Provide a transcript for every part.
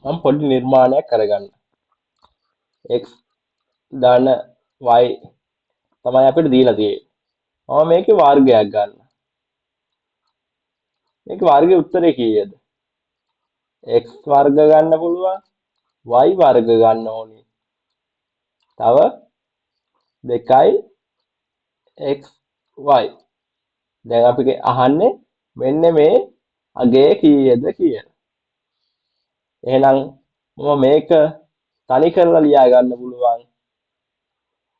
මම පොඩි නිර්මාණයක් කරගන්න. x ධන y තමයි අපිට දීලා තියෙන්නේ. මම මේකේ වර්ගයක් ගන්න. මේකේ වර්ගයේ උත්තරේ කීයද? x වර්ග ගන්න පුළුවන්, y වර්ග ගන්න ඕනි. තව 2යි xy. දැන් අපි අහන්නේ මෙන්න මේ අගය කීයද කියලා. එහෙනම් මම මේක තනි කරලා ලියා ගන්න පුළුවන්.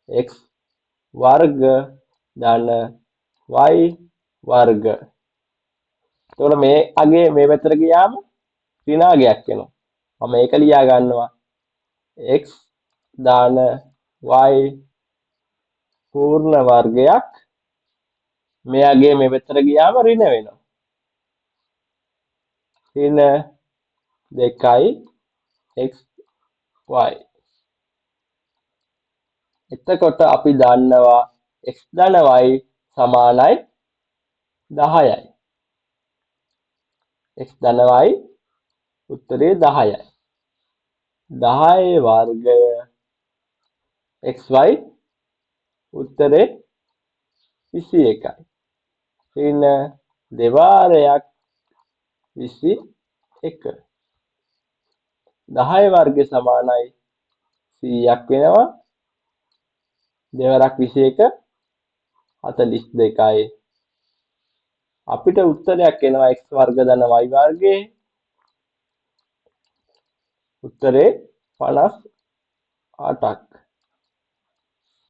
x වර්ග ධන y වර්ග. එතකොට මේ අගය මේ පැත්තට ගියාම ඍණාගයක් වෙනවා. මම මේක ලියා ගන්නවා x ධන y පූර්ණ වර්ගයක්. මේ අගය මේ පැත්තට ගියාම ඍණ වෙනවා. ඍණ 2යි xy. එතකොට අපි දන්නවා x ධන y සමානයි 10යි. x ධන y උත්තරේ 10යි. 10 වර්ගය xy උත්තරේ 21යි. ඍණ දෙවාරයක් 21. 10 වර්ගය සමානයි 100ක් වෙනවා. දෙවරක් 21 42යි. අපිට උත්තරයක් එනවා x වර්ග ධන y වර්ගයේ උත්තරේ 58ක්.